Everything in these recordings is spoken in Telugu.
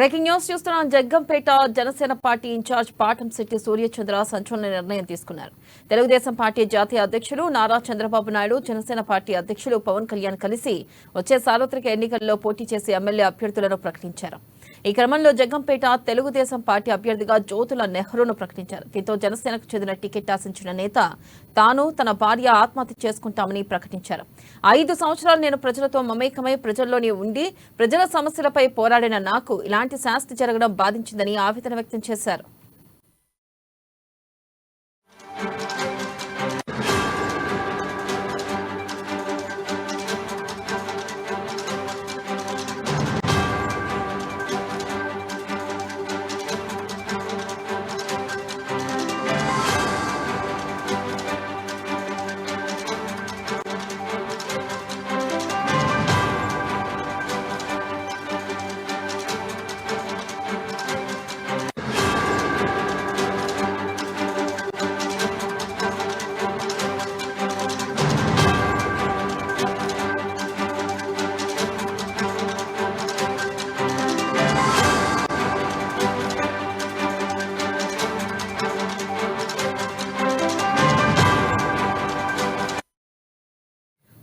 బ్రేకింగ్ న్యూస్ చూస్తున్నాం. జగ్గంపేట జనసేన పార్టీ ఇన్ఛార్జ్ పాటంశెట్టి సూర్యచంద్ర సంచలన నిర్ణయం తీసుకున్నారు. తెలుగుదేశం పార్టీ జాతీయ అధ్యక్షులు నారా చంద్రబాబు నాయుడు, జనసేన పార్టీ అధ్యక్షులు పవన్ కళ్యాణ్ కలిసి వచ్చే సార్వత్రిక ఎన్నికల్లో పోటీ చేసే ఎమ్మెల్యే అభ్యర్థులను ప్రకటించారు. ఈ క్రమంలో జగ్గంపేట తెలుగుదేశం పార్టీ అభ్యర్థిగా జ్యోతుల నెహ్రూను ప్రకటించారు. దీంతో జనసేనకు చెందిన టికెట్ ఆశించిన నేత తాను తన భార్య ఆత్మహత్య చేసుకుంటామని ప్రకటించారు. 5 సంవత్సరాలు నేను ప్రజలతో మమేకమై ప్రజల్లోనే ఉండి ప్రజల సమస్యలపై పోరాడిన నాకు ఇలాంటి శాస్తి జరగడం బాధించిందని ఆవేదన వ్యక్తం చేశారు.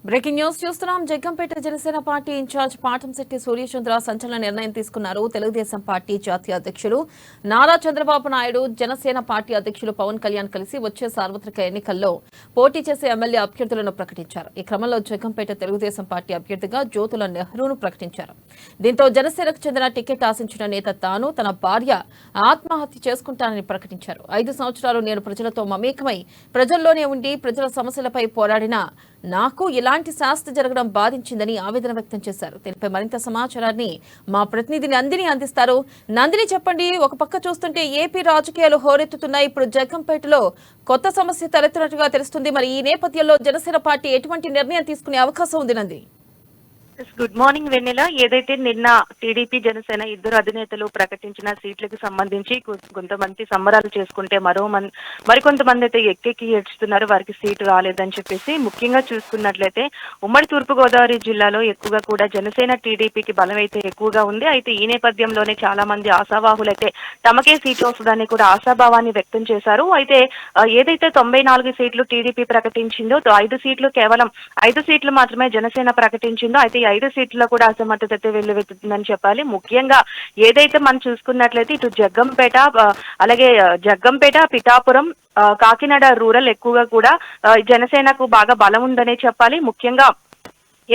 బ్రేకింగ్ న్యూస్ చూస్తున్నాం. జగ్గంపేట జనసేన పార్టీ ఇన్ఛార్జ్ పాటంశెట్టి సూర్యచంద్ర సంచలన నిర్ణయం తీసుకున్నారు. తెలుగుదేశం పార్టీ జాతీయ అధ్యక్షులు నారా చంద్రబాబు నాయుడు, జనసేన పార్టీ అధ్యక్షులు పవన్ కళ్యాణ్ కలిసి వచ్చే సార్వత్రిక ఎన్నికల్లో పోటీ చేసే ఎమ్మెల్యే అభ్యర్థులను ప్రకటించారు. ఈ క్రమంలో జగ్గంపేట తెలుగుదేశం పార్టీ అభ్యర్థిగా జ్యోతుల నెహ్రూను ప్రకటించారు. దీంతో జనసేనకు చెందిన టికెట్ ఆశించిన నేత తాను తన భార్య ఆత్మహత్య చేసుకుంటానని ప్రకటించారు. 5 సంవత్సరాలు నేను ప్రజలతో మమేకమై ప్రజల్లోనే ఉండి ప్రజల సమస్యలపై పోరాడిన నాకు ఇలాంటి శాస్తి జరగడం బాధించిందని ఆవేదన వ్యక్తం చేశారు. దీనిపై మరింత సమాచారాన్ని మా ప్రతినిధి నందిని అందిస్తారు. నందిని, చెప్పండి. ఒక పక్క చూస్తుంటే ఏపీ రాజకీయాలు హోరెత్తుతున్నాయి. ఇప్పుడు జగ్గంపేటలో కొత్త సమస్య తలెత్తినట్టుగా తెలుస్తుంది. మరి ఈ నేపథ్యంలో జనసేన పార్టీ ఎటువంటి నిర్ణయం తీసుకునే అవకాశం ఉంది నంది? గుడ్ మార్నింగ్ వెన్నెల. ఏదైతే నిన్న టీడీపీ జనసేన ఇద్దరు అధినేతలు ప్రకటించిన సీట్లకు సంబంధించి కొంతమంది సంబరాలు చేసుకుంటే మరికొంతమంది అయితే ఎక్కెక్కి ఏడ్చుతున్నారు, వారికి సీటు రాలేదని చెప్పేసి. ముఖ్యంగా చూసుకున్నట్లయితే ఉమ్మడి తూర్పుగోదావరి జిల్లాలో ఎక్కువగా కూడా జనసేన టీడీపీకి బలం అయితే ఎక్కువగా ఉంది. అయితే ఈ నేపథ్యంలోనే చాలా మంది ఆశావాహులు అయితే తమకే సీటు వస్తుందని కూడా ఆశాభావాన్ని వ్యక్తం చేశారు. అయితే ఏదైతే 94 సీట్లు టీడీపీ ప్రకటించిందో 5 సీట్లు కేవలం 5 సీట్లు మాత్రమే జనసేన ప్రకటించిందో అయితే 5 సీట్లలో కూడా అసమర్థత అయితే వెల్లువెత్తుతుందని చెప్పాలి. ముఖ్యంగా ఏదైతే మనం చూసుకున్నట్లయితే ఇటు జగ్గంపేట, అలాగే జగ్గంపేట, పిఠాపురం, కాకినాడ రూరల్ ఎక్కువగా కూడా జనసేనకు బాగా బలం ఉందనే చెప్పాలి. ముఖ్యంగా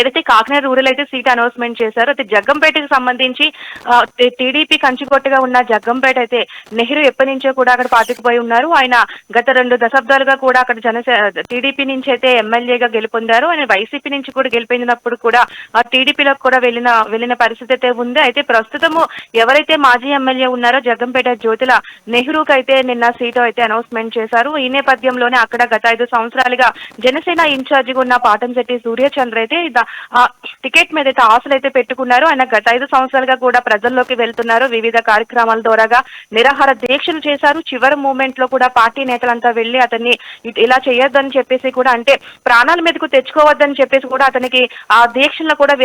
ఏదైతే కాకినాడ రూరల్ అయితే సీట్ అనౌన్స్మెంట్ చేశారో అయితే జగ్గంపేటకు సంబంధించి టీడీపీ కంచుకొట్టుగా ఉన్న జగ్గంపేట అయితే నెహ్రూ ఎప్పటి నుంచో కూడా అక్కడ పాతుకుపోయి ఉన్నారు. ఆయన గత 2 దశాబ్దాలుగా కూడా అక్కడ టీడీపీ నుంచి అయితే ఎమ్మెల్యేగా గెలుపొందారు. ఆయన వైసీపీ నుంచి కూడా గెలిపినప్పుడు కూడా టీడీపీలోకి కూడా వెళ్ళిన పరిస్థితి అయితే ఉంది. అయితే ప్రస్తుతము ఎవరైతే మాజీ ఎమ్మెల్యే ఉన్నారో జగ్గంపేట జ్యోతుల నెహ్రూకి అయితే నిన్న సీటు అయితే అనౌన్స్మెంట్ చేశారు. ఈ నేపథ్యంలోనే అక్కడ గత 5 సంవత్సరాలుగా జనసేన ఇన్ఛార్జిగా ఉన్న పాటంశెట్టి సూర్యచంద్ర అయితే టికెట్ మీద అయితే ఆశలు అయితే పెట్టుకున్నారు. ఆయన గత 5 సంవత్సరాలుగా కూడా ప్రజల్లోకి వెళ్తున్నారు. వివిధ కార్యక్రమాల ద్వారాగా నిరాహార దీక్షలు చేశారు. చివరి మూమెంట్ లో కూడా పార్టీ నేతలంతా వెళ్లి అతన్ని ఇలా చేయొద్దని చెప్పేసి కూడా, అంటే ప్రాణాల మీదకు తెచ్చుకోవద్దని చెప్పేసి కూడా అతనికి ఆ దీక్షలను కూడా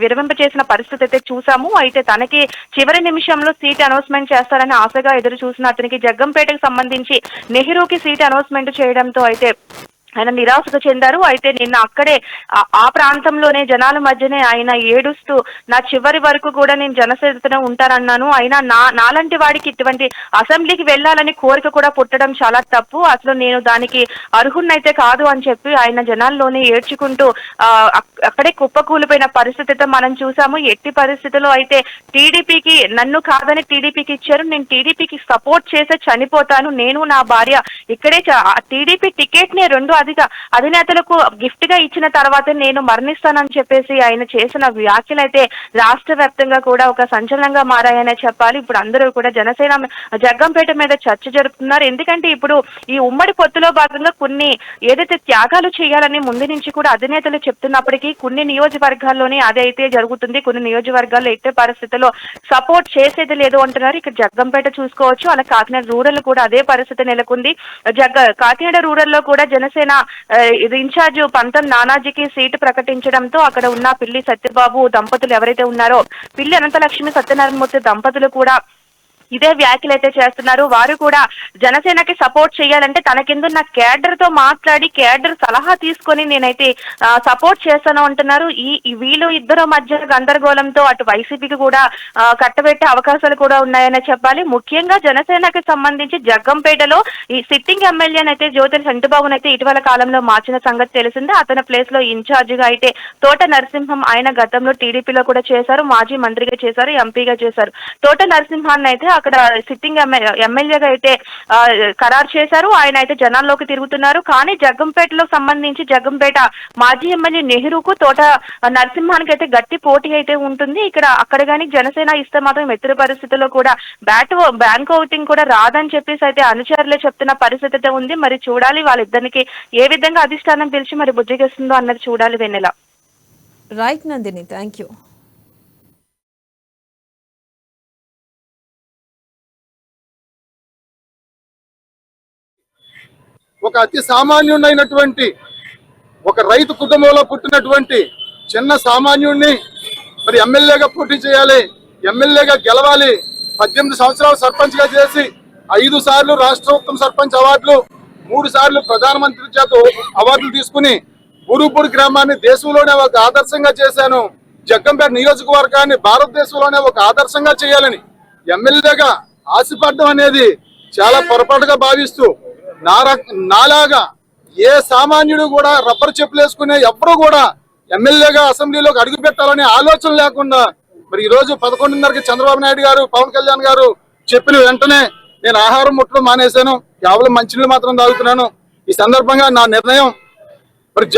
విరమింప చేసిన పరిస్థితి అయితే చూసాము. అయితే తనకి చివరి నిమిషంలో సీట్ అనౌన్స్మెంట్ చేస్తారని ఆశగా ఎదురు చూసిన అతనికి జగ్గంపేటకు సంబంధించి నెహ్రూకి సీట్ అనౌన్స్మెంట్ చేయడంతో అయితే ఆయన నిరాశకు చెందారు. అయితే నిన్న అక్కడే ఆ ప్రాంతంలోనే జనాల మధ్యనే ఆయన ఏడుస్తూ నా చివరి వరకు కూడా నేను జనసేనతో ఉంటానన్నాను. అయినా నాలాంటి వాడికి ఇటువంటి అసెంబ్లీకి వెళ్లాలని కోరిక కూడా పుట్టడం చాలా తప్పు, అసలు నేను దానికి అర్హున్నైతే కాదు అని చెప్పి ఆయన జనాల్లోనే ఏడ్చుకుంటూ అక్కడే కుప్పకూలిపోయిన పరిస్థితి అయితే మనం చూసాము. ఎట్టి పరిస్థితుల్లో అయితే టీడీపీకి నన్ను కాదని టీడీపీకి ఇచ్చారు, నేను టీడీపీకి సపోర్ట్ చేసే చనిపోతాను, నేను నా భార్య ఇక్కడే టీడీపీ టికెట్ ని 2 అధినేతలకు గిఫ్ట్ గా ఇచ్చిన తర్వాతే నేను మరణిస్తానని చెప్పేసి ఆయన చేసిన వ్యాఖ్యలు అయితే రాష్ట్ర వ్యాప్తంగా కూడా ఒక సంచలనంగా మారాయనే చెప్పాలి. ఇప్పుడు అందరూ కూడా జనసేన జగ్గంపేట మీద చర్చ జరుపుతున్నారు. ఎందుకంటే ఇప్పుడు ఈ ఉమ్మడి పొత్తులో భాగంగా కొన్ని ఏదైతే త్యాగాలు చేయాలని ముందు నుంచి కూడా అధినేతలు చెప్తున్నప్పటికీ కొన్ని నియోజకవర్గాల్లోనే అదైతే జరుగుతుంది, కొన్ని నియోజకవర్గాల్లో ఎట్టి పరిస్థితుల్లో సపోర్ట్ చేసేది లేదు అంటున్నారు. ఇక్కడ జగ్గంపేట చూసుకోవచ్చు, అలా కాకినాడ రూరల్ కూడా అదే పరిస్థితి నెలకొంది. కాకినాడ రూరల్ లో కూడా జనసేన జనసేన ఇన్ఛార్జ్ పంతం నానాజీకి సీటు ప్రకటించడంతో అక్కడ ఉన్న పిల్లి సత్యబాబు దంపతులు ఎవరైతే ఉన్నారో పిల్లి అనంతలక్ష్మి సత్యనారాయణమూర్తి దంపతులు కూడా ఇదే వ్యాఖ్యలు అయితే చేస్తున్నారు. వారు కూడా జనసేనకి సపోర్ట్ చేయాలంటే తన కిందున్న కేడర్ తో మాట్లాడి కేడర్ సలహా తీసుకొని నేనైతే సపోర్ట్ చేస్తాను అంటున్నారు. వీళ్ళు ఇద్దరు మధ్య గందరగోళంతో అటు వైసీపీకి కూడా కట్టబెట్టే అవకాశాలు కూడా ఉన్నాయని చెప్పాలి. ముఖ్యంగా జనసేనకి సంబంధించి జగ్గంపేటలో ఈ సిట్టింగ్ ఎమ్మెల్యేనైతే జ్యోతి చంటిబాబును అయితే ఇటీవల కాలంలో మార్చిన సంగతి తెలిసిందే. అతని ప్లేస్ లో ఇన్ఛార్జ్ గా అయితే తోట నరసింహం ఆయన గతంలో టీడీపీలో కూడా చేశారు, మాజీ మంత్రిగా చేశారు, ఎంపీగా చేశారు. తోట నరసింహాన్ని అయితే అక్కడ సిట్టింగ్ ఎమ్మెల్యేగా అయితే ఖరారు చేశారు. ఆయన అయితే జనాల్లోకి తిరుగుతున్నారు. కానీ జగ్గంపేటలో సంబంధించి జగ్గంపేట మాజీ ఎమ్మెల్యే నెహ్రూకు తోట నరసింహానికి అయితే గట్టి పోటీ అయితే ఉంటుంది. అక్కడ కానీ జనసేన ఇస్తే మాత్రం ఎత్తుల పరిస్థితుల్లో కూడా బ్యాంక్ ఓటింగ్ కూడా రాదని చెప్పేసి అయితే అనుచరులే చెప్తున్న పరిస్థితి అయితే ఉంది. మరి చూడాలి వాళ్ళిద్దరికి ఏ విధంగా అధిష్టానం పిలిచి మరి బుజ్జగిస్తుందో అన్నది చూడాలి Vennela. Right Nandini, thank you. ఒక అతి సామాన్యుడైనటువంటి ఒక రైతు కుటుంబంలో పుట్టినటువంటి చిన్న సామాన్యుడిని మరి ఎమ్మెల్యేగా పోటీ చేయాలి, ఎమ్మెల్యేగా గెలవాలి. 18 సంవత్సరాలు సర్పంచ్ గా చేసి 5 సార్లు రాష్ట్ర ఉత్తమ సర్పంచ్ అవార్డులు, 3 సార్లు ప్రధానమంత్రి చేత అవార్డులు తీసుకుని బురుపూడి గ్రామాన్ని దేశంలోనే ఒక ఆదర్శంగా చేశాను. జగ్గంపేట నియోజకవర్గాన్ని భారతదేశంలోనే ఒక ఆదర్శంగా చేయాలని ఎమ్మెల్యేగా ఆశపడడం అనేది చాలా పొరపాటుగా భావిస్తూ నాలాగా ఏ సామాన్యుడు కూడా రబ్బర్ చెప్పులు వేసుకునే ఎవ్వరూ కూడా ఎమ్మెల్యేగా అసెంబ్లీలోకి అడుగు పెట్టాలనే ఆలోచన లేకుండా మరి ఈ రోజు 11:30కి చంద్రబాబు నాయుడు గారు, పవన్ కళ్యాణ్ గారు చెప్పిన వెంటనే నేను ఆహారం ముట్టడం మానేశాను, కేవలం మంచినీళ్ళు మాత్రం తాగుతున్నాను. ఈ సందర్భంగా నా నిర్ణయం మరి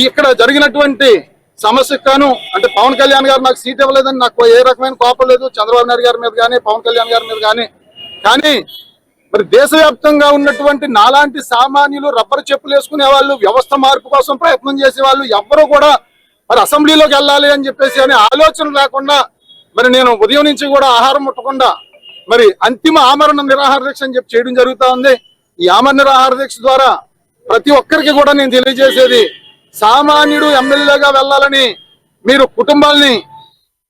ఇక్కడ జరిగినటువంటి సమస్యకు గాను అంటే పవన్ కళ్యాణ్ గారు నాకు సీట్ ఇవ్వలేదని నాకు ఏ రకమైన కోపం లేదు, చంద్రబాబు నాయుడు గారి మీద కానీ పవన్ కళ్యాణ్ గారి మీద కానీ మరి దేశవ్యాప్తంగా ఉన్నటువంటి నాలాంటి సామాన్యులు రబ్బర్ చెప్పులు వేసుకునే వాళ్ళు, వ్యవస్థ మార్పు కోసం ప్రయత్నం చేసే వాళ్ళు ఎవ్వరూ కూడా మరి అసెంబ్లీలోకి వెళ్ళాలి అని చెప్పేసి అనే ఆలోచన లేకుండా మరి నేను ఉదయం నుంచి కూడా ఆహారం ముట్టకుండా మరి అంతిమ ఆమరణ నిరాహార దీక్ష అని చెప్పి చేయడం జరుగుతూ ఉంది. ఈ ఆమరణ నిరాహార దీక్ష ద్వారా ప్రతి ఒక్కరికి కూడా నేను తెలియజేసేది, సామాన్యుడు ఎమ్మెల్యేగా వెళ్ళాలని మీరు కుటుంబాల్ని